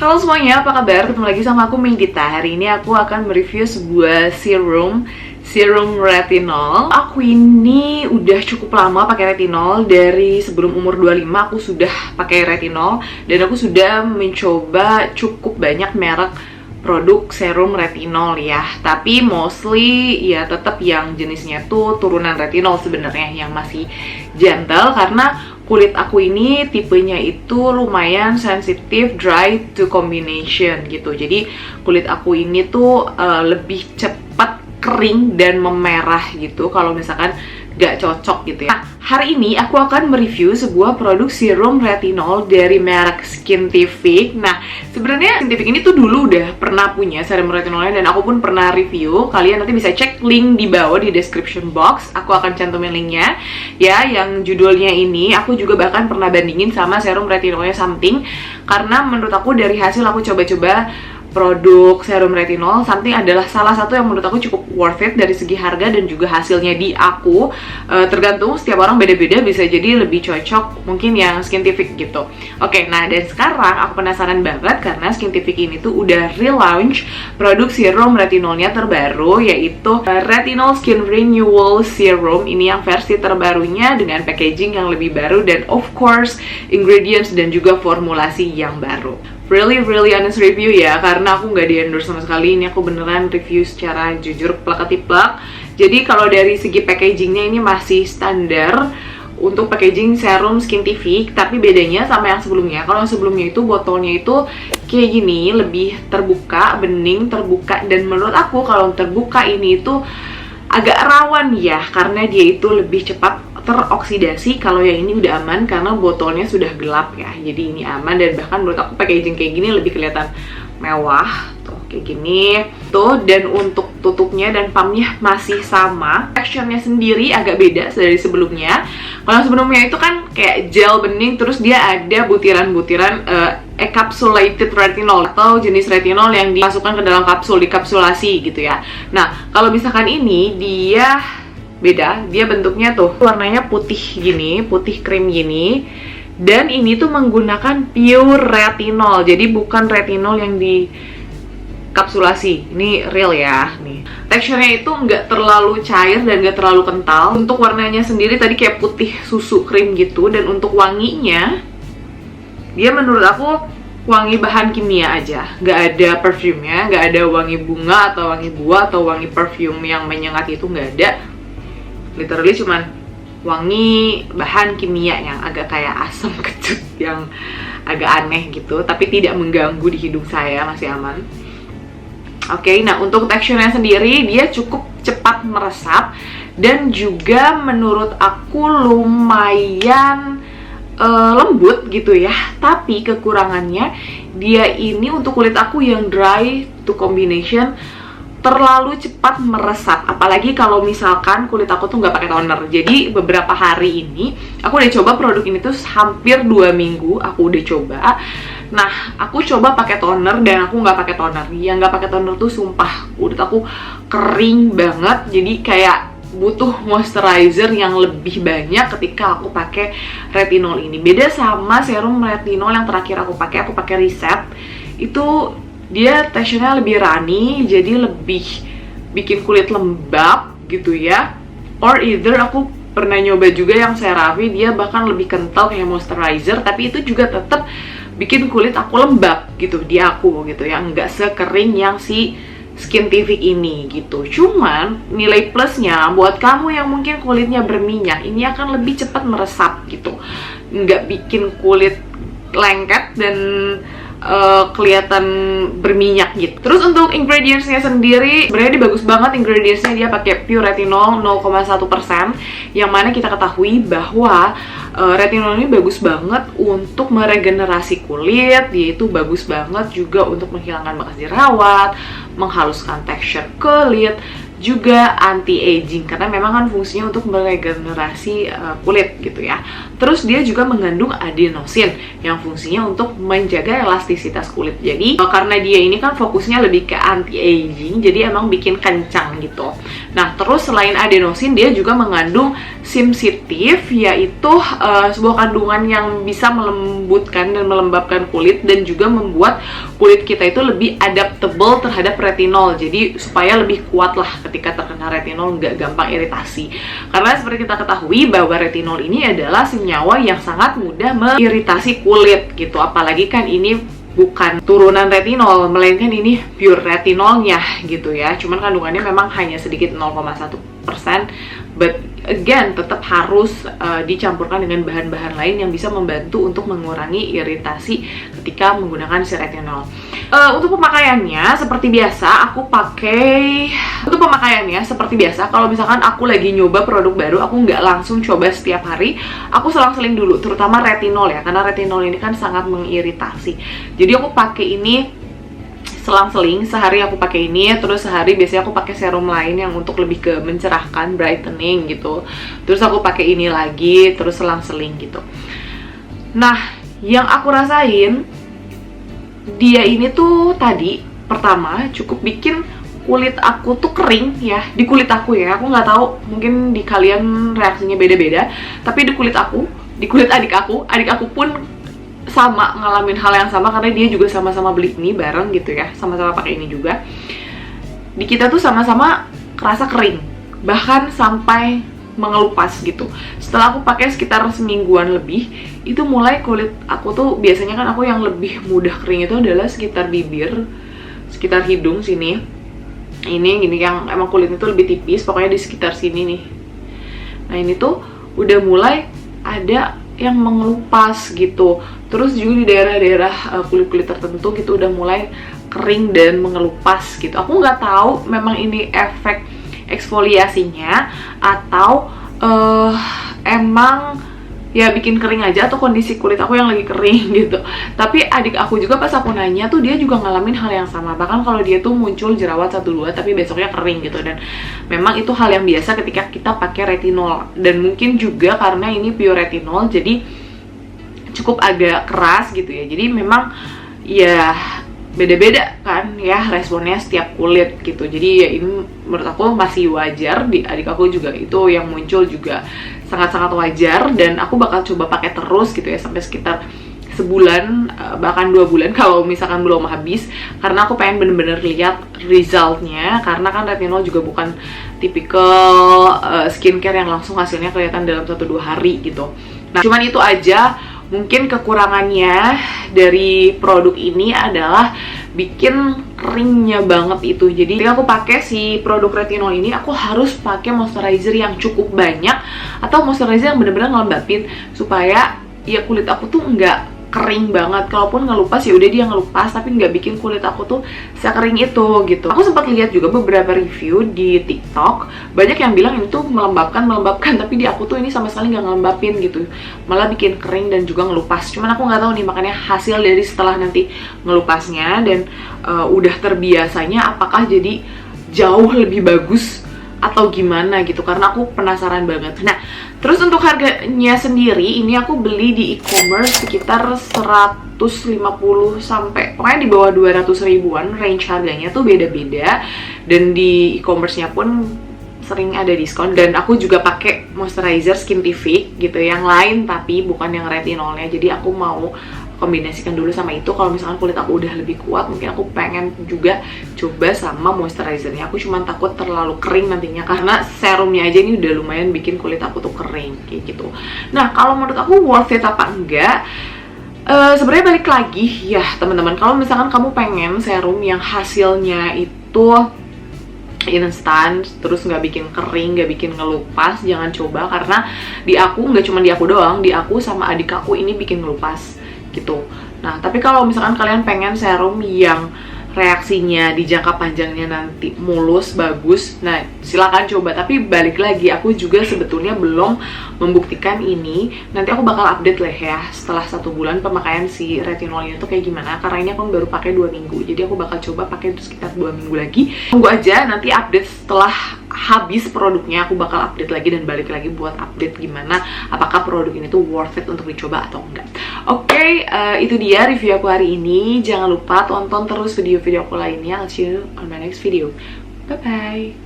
Halo semuanya, apa kabar? Ketemu lagi sama aku Menggita. Hari ini aku akan mereview sebuah serum retinol. Aku ini udah cukup lama pakai retinol. Dari sebelum umur 25 aku sudah pakai retinol. Dan aku sudah mencoba cukup banyak merek produk serum retinol ya. Tapi mostly ya tetap yang jenisnya tuh turunan retinol sebenarnya, yang masih gentle. Karena kulit aku ini tipenya itu lumayan sensitif, dry to combination gitu. Jadi kulit aku ini tuh lebih cepat kering dan memerah gitu kalau misalkan gak cocok gitu ya. Nah, hari ini aku akan mereview sebuah produk serum retinol dari merek Skintific. Nah, sebenarnya Skintific ini tuh dulu udah pernah punya serum retinolnya dan aku pun pernah review. Kalian nanti bisa cek link di bawah di description box. Aku akan cantumin linknya ya, yang judulnya ini. Aku juga bahkan pernah bandingin sama serum retinolnya Something, karena menurut aku dari hasil aku coba-coba produk serum retinol, Something adalah salah satu yang menurut aku cukup worth it dari segi harga dan juga hasilnya di aku. Tergantung setiap orang beda-beda, bisa jadi lebih cocok mungkin yang Skintific gitu. Oke, nah dan sekarang aku penasaran banget karena Skintific ini tuh udah relaunch produk serum retinolnya terbaru, yaitu Retinol Skin Renewal Serum. Ini yang versi terbarunya dengan packaging yang lebih baru dan of course ingredients dan juga formulasi yang baru. Really honest review ya, karena aku nggak di-endorse sama sekali. Ini aku beneran review secara jujur, plak-ketiplak. Jadi kalau dari segi packagingnya ini masih standar untuk packaging serum Skintific, tapi bedanya sama yang sebelumnya. Kalau yang sebelumnya itu botolnya itu kayak gini, lebih terbuka, bening, terbuka. Dan menurut aku kalau terbuka ini itu agak rawan ya, karena dia itu lebih cepat teroksidasi. Kalau yang ini udah aman karena botolnya sudah gelap ya, jadi ini aman. Dan bahkan menurut aku packaging kayak gini lebih kelihatan mewah tuh, kayak gini tuh. Dan untuk tutupnya dan pumpnya masih sama. Teksturnya sendiri agak beda dari sebelumnya. Kalau sebelumnya itu kan kayak gel bening, terus dia ada butiran-butiran encapsulated retinol atau jenis retinol yang dimasukkan ke dalam kapsul, dikapsulasi gitu ya. Nah, kalau misalkan ini dia beda, dia bentuknya tuh warnanya putih gini, putih krim gini. Dan ini tuh menggunakan pure retinol, jadi bukan retinol yang dikapsulasi. Ini real ya, nih. Teksturnya itu nggak terlalu cair dan nggak terlalu kental. Untuk warnanya sendiri tadi kayak putih susu krim gitu. Dan untuk wanginya, dia menurut aku wangi bahan kimia aja, nggak ada perfumenya, nggak ada wangi bunga atau wangi buah atau wangi perfume yang menyengat, itu nggak ada. Literally cuman wangi bahan kimia yang agak kayak asam kecut, yang agak aneh gitu, tapi tidak mengganggu di hidung saya, masih aman. Oke, nah untuk teksturnya sendiri dia cukup cepat meresap dan juga menurut aku lumayan lembut gitu ya. Tapi kekurangannya dia ini untuk kulit aku yang dry to combination terlalu cepat meresap, apalagi kalau misalkan kulit aku tuh nggak pakai toner. Jadi beberapa hari ini aku udah coba produk ini tuh hampir 2 minggu aku udah coba. Nah, aku coba pakai toner dan aku nggak pakai toner. Yang nggak pakai toner tuh sumpah kulit aku kering banget. Jadi kayak butuh moisturizer yang lebih banyak ketika aku pakai retinol ini. Beda sama serum retinol yang terakhir aku pakai Reset. Itu dia teksturnya lebih runny, jadi lebih bikin kulit lembab gitu ya. Or either aku pernah nyoba juga yang CeraVe, dia bahkan lebih kental kayak moisturizer, tapi itu juga tetap bikin kulit aku lembab gitu di aku gitu ya, nggak sekering yang si Skintific ini gitu. Cuman nilai plusnya buat kamu yang mungkin kulitnya berminyak, ini akan lebih cepat meresap gitu, nggak bikin kulit lengket dan kelihatan berminyak gitu. Terus untuk ingredientsnya sendiri, sebenarnya dia bagus banget ingredientsnya. Dia pakai pure retinol 0,1%, yang mana kita ketahui bahwa retinol ini bagus banget untuk meregenerasi kulit. Dia itu bagus banget juga untuk menghilangkan bekas jerawat, menghaluskan tekstur kulit, juga anti-aging karena memang kan fungsinya untuk meregenerasi kulit gitu ya. Terus dia juga mengandung adenosin yang fungsinya untuk menjaga elastisitas kulit. Jadi karena dia ini kan fokusnya lebih ke anti-aging, jadi emang bikin kencang gitu. Nah, terus selain adenosin dia juga mengandung simsitif, yaitu sebuah kandungan yang bisa melembutkan dan melembabkan kulit dan juga membuat kulit kita itu lebih adaptable terhadap retinol. Jadi supaya lebih kuat lah ketika terkena retinol, nggak gampang iritasi. Karena seperti kita ketahui bahwa retinol ini adalah senyawa yang sangat mudah mengiritasi kulit gitu. Apalagi kan ini bukan turunan retinol, melainkan ini pure retinolnya gitu ya. Cuman kandungannya memang hanya sedikit 0,1%, but again tetap harus dicampurkan dengan bahan-bahan lain yang bisa membantu untuk mengurangi iritasi ketika menggunakan si retinol. Untuk pemakaiannya seperti biasa kalau misalkan aku lagi nyoba produk baru, aku nggak langsung coba setiap hari, aku selang-seling dulu, terutama retinol ya, karena retinol ini kan sangat mengiritasi. Jadi aku pakai ini selang-seling, sehari aku pakai ini, terus sehari biasanya aku pakai serum lain yang untuk lebih ke mencerahkan, brightening gitu. Terus aku pakai ini lagi, terus selang-seling gitu. Nah, yang aku rasain dia ini tuh tadi pertama cukup bikin kulit aku tuh kering ya, di kulit aku ya. Aku nggak tahu, mungkin di kalian reaksinya beda-beda, tapi di kulit adik aku pun sama ngalamin hal yang sama karena dia juga sama-sama beli ini bareng gitu ya, sama-sama pakai ini juga. Di kita tuh sama-sama kerasa kering, bahkan sampai mengelupas gitu. Setelah aku pakai sekitar semingguan lebih, itu mulai kulit aku tuh, biasanya kan aku yang lebih mudah kering itu adalah sekitar bibir, sekitar hidung sini. Ini gini yang emang kulitnya tuh lebih tipis, pokoknya di sekitar sini nih. Nah ini tuh udah mulai ada yang mengelupas gitu. Terus juga di daerah-daerah kulit-kulit tertentu gitu udah mulai kering dan mengelupas gitu. Aku nggak tahu memang ini efek eksfoliasinya atau emang ya bikin kering aja, atau kondisi kulit aku yang lagi kering gitu. Tapi adik aku juga pas aku nanya tuh dia juga ngalamin hal yang sama. Bahkan kalau dia tuh muncul jerawat 1-2 tapi besoknya kering gitu. Dan memang itu hal yang biasa ketika kita pakai retinol. Dan mungkin juga karena ini pure retinol jadi cukup agak keras gitu ya. Jadi memang ya beda-beda kan ya responnya setiap kulit gitu. Jadi ya ini menurut aku masih wajar. Di adik aku juga itu yang muncul juga sangat-sangat wajar, dan aku bakal coba pakai terus gitu ya sampai sekitar sebulan, bahkan 2 bulan kalau misalkan belum habis, karena aku pengen bener-bener lihat resultnya. Karena kan retinol juga bukan tipikal skincare yang langsung hasilnya kelihatan dalam 1-2 hari gitu. Nah cuman itu aja. Mungkin kekurangannya dari produk ini adalah bikin keringnya banget itu. Jadi ketika aku pakai si produk retinol ini, aku harus pakai moisturizer yang cukup banyak atau moisturizer yang bener-bener ngelembapin supaya ya kulit aku tuh nggak kering banget. Kalaupun ngelupas ya udah dia ngelupas, tapi nggak bikin kulit aku tuh sekering itu gitu. Aku sempat lihat juga beberapa review di TikTok, banyak yang bilang ini tuh melembabkan, tapi di aku tuh ini sama sekali nggak ngelembapin gitu, malah bikin kering dan juga ngelupas. Cuman aku nggak tahu nih, makanya hasil dari setelah nanti ngelupasnya dan udah terbiasanya apakah jadi jauh lebih bagus atau gimana gitu, karena aku penasaran banget. Nah, terus untuk harganya sendiri, ini aku beli di e-commerce sekitar 150 sampai pokoknya di bawah 200 ribuan, range harganya tuh beda-beda. Dan di e-commerce-nya pun sering ada diskon. Dan aku juga pakai moisturizer Skintific gitu, yang lain tapi bukan yang retinolnya. Jadi aku mau kombinasikan dulu sama itu. Kalau misalkan kulit aku udah lebih kuat, mungkin aku pengen juga coba sama moisturizernya. Aku cuma takut terlalu kering nantinya, karena serumnya aja ini udah lumayan bikin kulit aku tuh kering kayak gitu. Nah kalau menurut aku worth it apa enggak, sebenarnya balik lagi ya teman-teman. Kalau misalkan kamu pengen serum yang hasilnya itu instan, terus nggak bikin kering, nggak bikin ngelupas, jangan coba. Karena di aku, nggak cuma di aku doang, di aku sama adik aku ini bikin ngelupas gitu. Nah tapi kalau misalkan kalian pengen serum yang reaksinya di jangka panjangnya nanti mulus, bagus, nah silakan coba. Tapi balik lagi, aku juga sebetulnya belum membuktikan ini. Nanti aku bakal update lah ya setelah 1 bulan pemakaian si retinolnya tuh kayak gimana, karena ini aku baru pakai 2 minggu, jadi aku bakal coba pakai itu sekitar 2 minggu lagi. Tunggu aja, nanti update setelah habis produknya aku bakal update lagi dan balik lagi buat update gimana apakah produk ini tuh worth it untuk dicoba atau enggak. Oke, itu dia review aku hari ini. Jangan lupa tonton terus video-video aku lainnya. I'll see you on my next video. Bye bye.